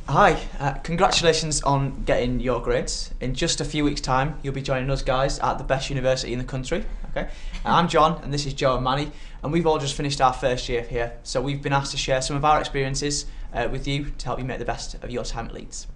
Hi, congratulations on getting your grades. In just a few weeks' time, you'll be joining us guys at the best university in the country. Okay, I'm John, and this is Joe and Manny, and we've all just finished our first year here. So we've been asked to share some of our experiences with you to help you make the best of your time at Leeds.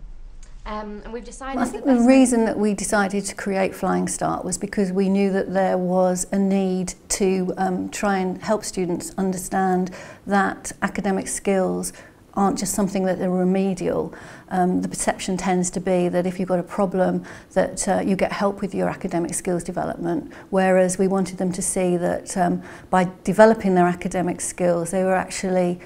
And we've decided. I think the reason that we decided to create Flying Start was because we knew that there was a need to try and help students understand that academic skills aren't just something that are remedial. The perception tends to be that if you've got a problem that you get help with your academic skills development, whereas we wanted them to see that by developing their academic skills they were actually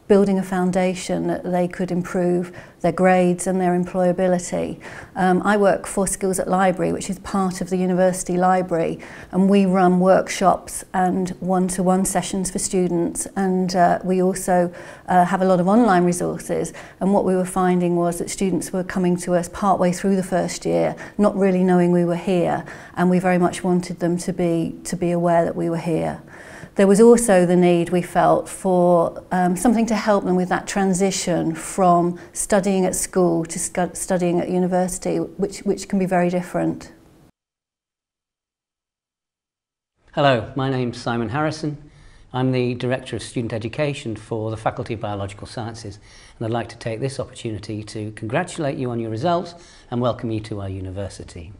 building a foundation that they could improve their grades and their employability. I work for Skills at Library, which is part of the university library, and we run workshops and one-to-one sessions for students, and we also have a lot of online resources. And what we were finding was that students were coming to us partway through the first year, not really knowing we were here, and we very much wanted them to be aware that we were here. There was also the need, we felt, for something to help them with that transition from studying at school to studying at university, which can be very different. Hello, my name's Simon Harrison. I'm the Director of Student Education for the Faculty of Biological Sciences, and I'd like to take this opportunity to congratulate you on your results and welcome you to our university.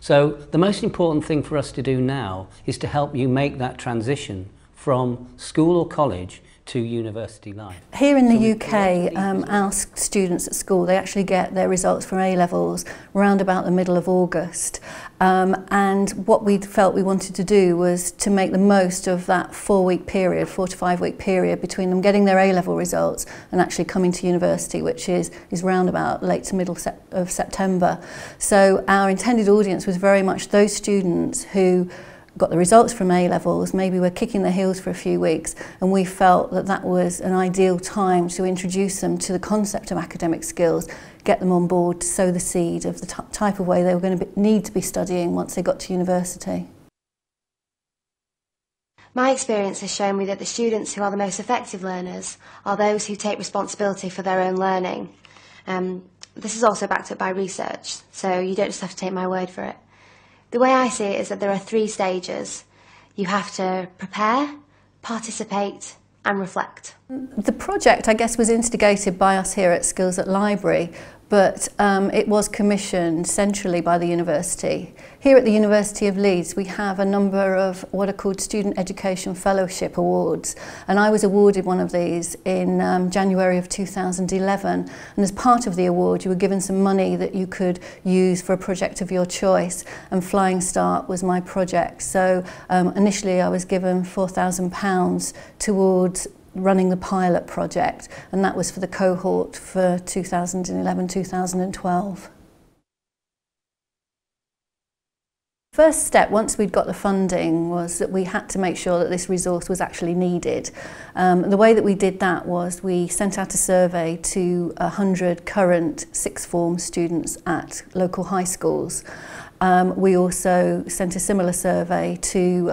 So the most important thing for us to do now is to help you make that transition from school or college to university life. Here in the UK, our students at school, they actually get their results from A-levels around about the middle of August. And what we felt we wanted to do was to make the most of that 4-week period, 4 to 5 week period between them getting their A-level results and actually coming to university, which is round about late to middle of September. So our intended audience was very much those students who got the results from A-levels, maybe were kicking their heels for a few weeks, and we felt that that was an ideal time to introduce them to the concept of academic skills, get them on board to sow the seed of the type of way they were going to need to be studying once they got to university. My experience has shown me that the students who are the most effective learners are those who take responsibility for their own learning. This is also backed up by research, so you don't just have to take my word for it. The way I see it is that there are 3 stages. You have to prepare, participate and reflect. The project, I guess, was instigated by us here at Skills at Library, but it was commissioned centrally by the university. Here at the University of Leeds we have a number of what are called Student Education Fellowship Awards, and I was awarded one of these in January of 2011, and as part of the award you were given some money that you could use for a project of your choice, and Flying Start was my project. So initially I was given £4,000 towards running the pilot project, and that was for the cohort for 2011-2012. First step, once we'd got the funding, was that we had to make sure that this resource was actually needed. The way that we did that was we sent out a survey to 100 current sixth form students at local high schools. We also sent a similar survey to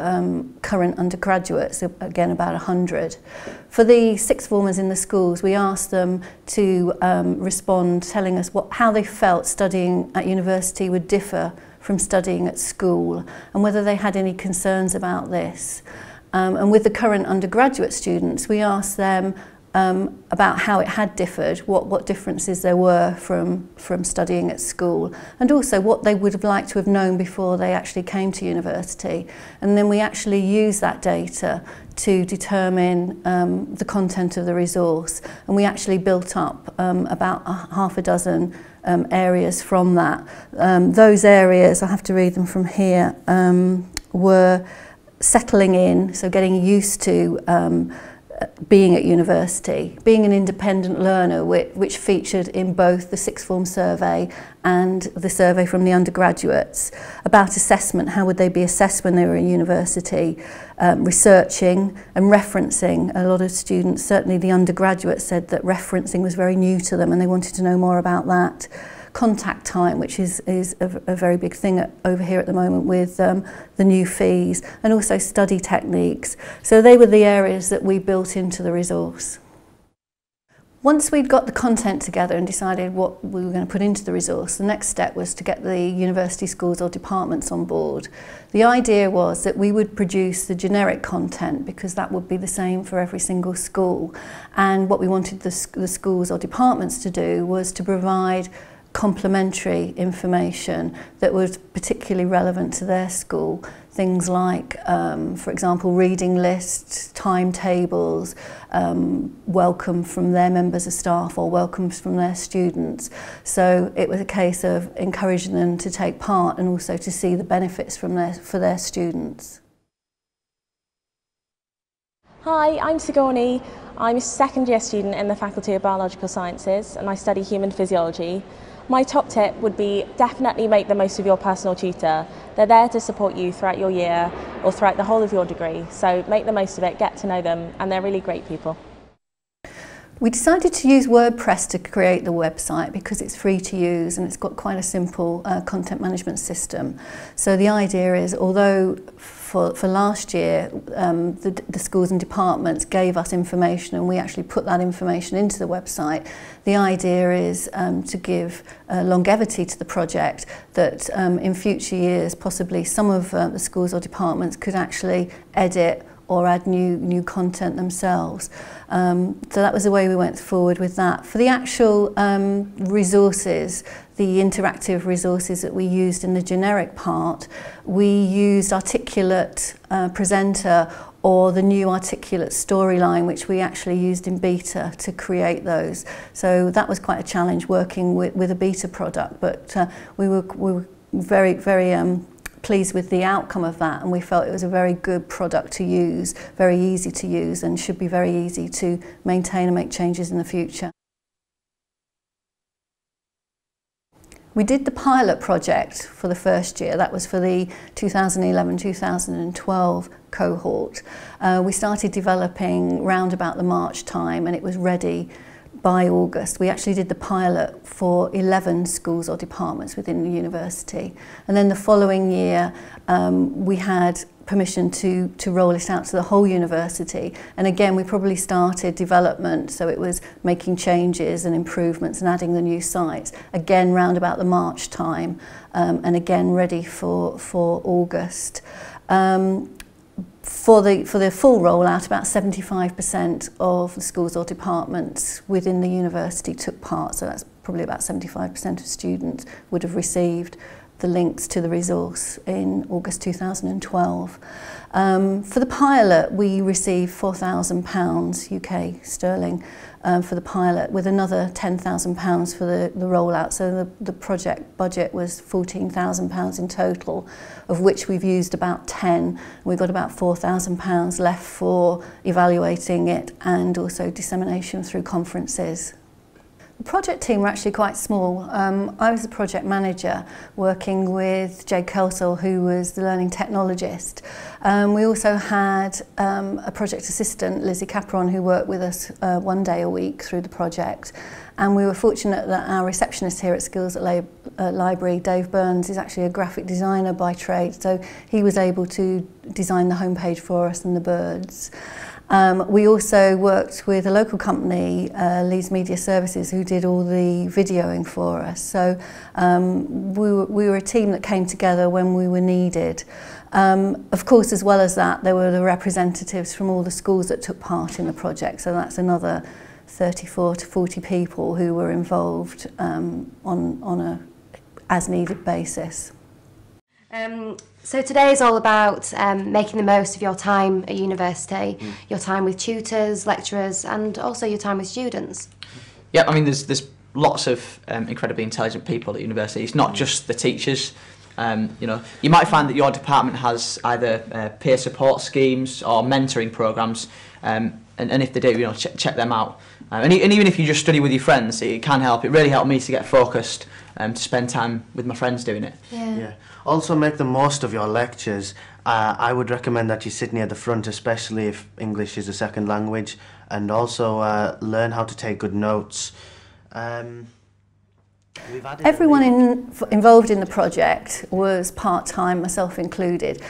current undergraduates, again about 100. For the sixth formers in the schools, we asked them to respond, telling us how they felt studying at university would differ from studying at school, and whether they had any concerns about this. And with the current undergraduate students, we asked them about how it had differed, what differences there were from studying at school, and also what they would have liked to have known before they actually came to university. And then we actually used that data to determine the content of the resource, and we actually built up about half a dozen areas from that. Those areas, I have to read them from here, were settling in, so getting used to being at university, being an independent learner, which featured in both the sixth form survey and the survey from the undergraduates. About assessment, how would they be assessed when they were in university, researching and referencing. A lot of students, certainly the undergraduates, said that referencing was very new to them and they wanted to know more about that. Contact time, which is a very big thing over here at the moment with the new fees, and also study techniques. So they were the areas that we built into the resource. Once we'd got the content together and decided what we were going to put into the resource, the next step was to get the university schools or departments on board. The idea was that we would produce the generic content because that would be the same for every single school. And what we wanted the schools or departments to do was to provide complementary information that was particularly relevant to their school. Things like, for example, reading lists, timetables, welcome from their members of staff or welcomes from their students. So it was a case of encouraging them to take part and also to see the benefits for their students. Hi, I'm Sigourney. I'm a second year student in the Faculty of Biological Sciences and I study human physiology. My top tip would be definitely make the most of your personal tutor. They're there to support you throughout your year or throughout the whole of your degree, so make the most of it, get to know them, and they're really great people. We decided to use WordPress to create the website because it's free to use and it's got quite a simple content management system. So the idea is, although for last year the schools and departments gave us information and we actually put that information into the website, the idea is to give longevity to the project, that in future years possibly some of the schools or departments could actually edit or add new content themselves. So that was the way we went forward with that. For the actual resources, the interactive resources that we used in the generic part, we used Articulate Presenter or the new Articulate Storyline, which we actually used in beta to create those. So that was quite a challenge working with a beta product, but we were very pleased with the outcome of that, and we felt it was a very good product to use, very easy to use, and should be very easy to maintain and make changes in the future. We did the pilot project for the first year. That was for the 2011-2012 cohort. We started developing round about the March time, and it was ready by August. We actually did the pilot for 11 schools or departments within the university. And then the following year, we had permission to roll it out to the whole university. And again, we probably started development, so it was making changes and improvements and adding the new sites, again round about the March time, and again ready for August. For the full rollout, about 75% of the schools or departments within the university took part, so that's probably about 75% of students would have received the links to the resource in August 2012. For the pilot, we received £4,000 UK sterling for the pilot, with another £10,000 for the rollout. So the project budget was £14,000 in total, of which we've used about 10. We've got about £4,000 left for evaluating it and also dissemination through conferences. The project team were actually quite small. I was the project manager working with Jay Kelsall, who was the learning technologist. We also had a project assistant, Lizzie Capron, who worked with us 1 day a week through the project. And we were fortunate that our receptionist here at Skills at Library, Dave Burns, is actually a graphic designer by trade, so he was able to design the homepage for us and the birds. We also worked with a local company, Leeds Media Services, who did all the videoing for us. So we were a team that came together when we were needed. Of course, as well as that, there were the representatives from all the schools that took part in the project. So that's another 34 to 40 people who were involved on a as-needed basis. So today is all about making the most of your time at university, your time with tutors, lecturers, and also your time with students. Yeah, I mean, there's lots of incredibly intelligent people at university. It's not just the teachers. You know, you might find that your department has either peer support schemes or mentoring programs, and if they do, you know, check them out. And even if you just study with your friends, it can help. It really helped me to get focused, to spend time with my friends doing it. Yeah. Also make the most of your lectures. I would recommend that you sit near the front, especially if English is a second language, and also learn how to take good notes. Everyone involved in the project was part-time, myself included.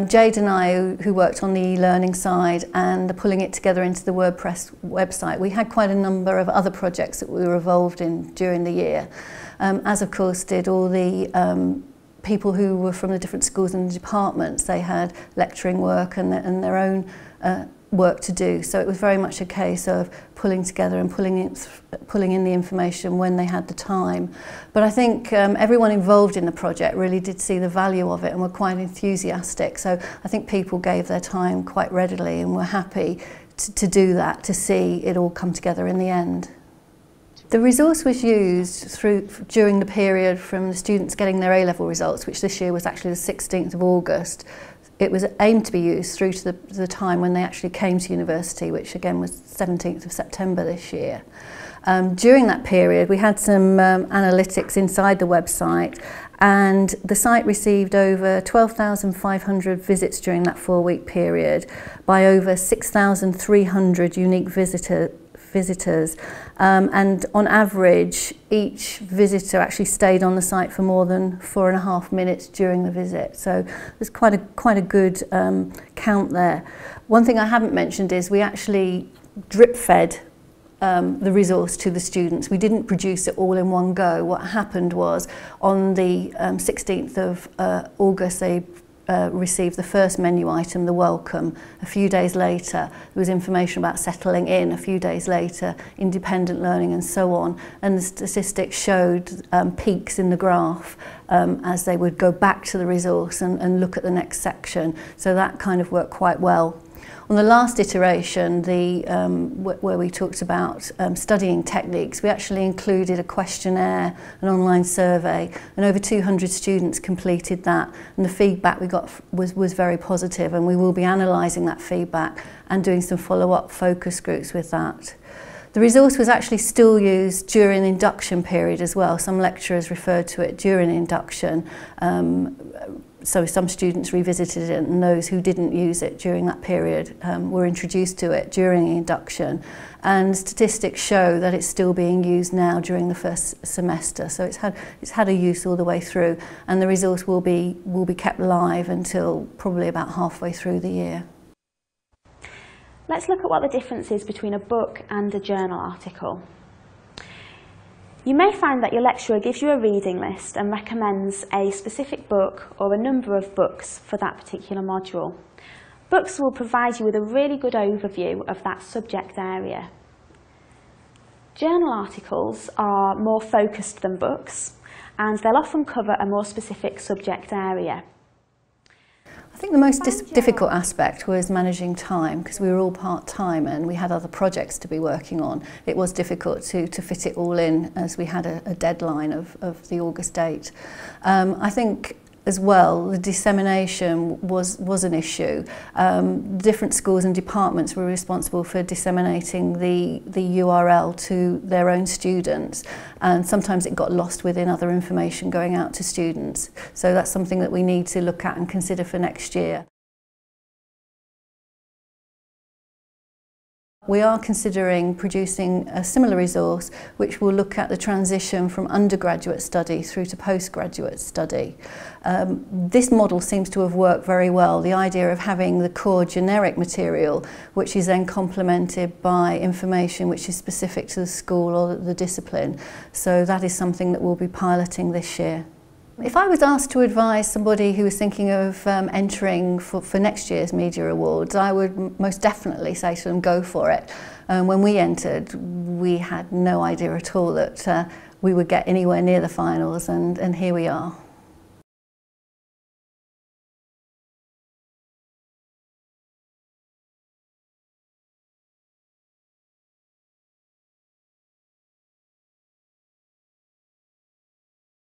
Jade and I, who worked on the e-learning side and the pulling it together into the WordPress website, we had quite a number of other projects that we were involved in during the year, as of course did all the people who were from the different schools and departments. They had lecturing work and their own work to do, so it was very much a case of pulling together and pulling in the information when they had the time. But I think everyone involved in the project really did see the value of it and were quite enthusiastic, so I think people gave their time quite readily and were happy to do that, to see it all come together in the end. The resource was used during the period from the students getting their A-level results, which this year was actually the 16th of August. It was aimed to be used through to the time when they actually came to university, which again was 17th of September this year. During that period, we had some analytics inside the website, and the site received over 12,500 visits during that 4-week period by over 6,300 unique visitors, and on average each visitor actually stayed on the site for more than 4.5 minutes during the visit, so there's quite a good count there. One thing I haven't mentioned is we actually drip fed the resource to the students. We didn't produce it all in one go. What happened was on the 16th of August they received the first menu item, the welcome. A few days later there was information about settling in, a few days later independent learning, and so on, and the statistics showed peaks in the graph as they would go back to the resource and look at the next section, so that kind of worked quite well. On the last iteration, where we talked about studying techniques, we actually included a questionnaire, an online survey, and over 200 students completed that, and the feedback we got was very positive, and we will be analysing that feedback and doing some follow-up focus groups with that. The resource was actually still used during the induction period as well. Some lecturers referred to it during induction. So some students revisited it, and those who didn't use it during that period were introduced to it during induction. And statistics show that it's still being used now during the first semester. So it's had a use all the way through, and the resource will be kept live until probably about halfway through the year. Let's look at what the difference is between a book and a journal article. You may find that your lecturer gives you a reading list and recommends a specific book or a number of books for that particular module. Books will provide you with a really good overview of that subject area. Journal articles are more focused than books, and they'll often cover a more specific subject area. I think the most difficult aspect was managing time, because we were all part-time and we had other projects to be working on. It was difficult to fit it all in, as we had a deadline of the August date. I think as well the dissemination was an issue. Different schools and departments were responsible for disseminating the URL to their own students, and sometimes it got lost within other information going out to students. So that's something that we need to look at and consider for next year. We are considering producing a similar resource which will look at the transition from undergraduate study through to postgraduate study. This model seems to have worked very well, the idea of having the core generic material which is then complemented by information which is specific to the school or the discipline. So that is something that we'll be piloting this year. If I was asked to advise somebody who was thinking of entering for next year's Media Awards, I would most definitely say to them, go for it. When we entered, we had no idea at all that we would get anywhere near the finals, and here we are.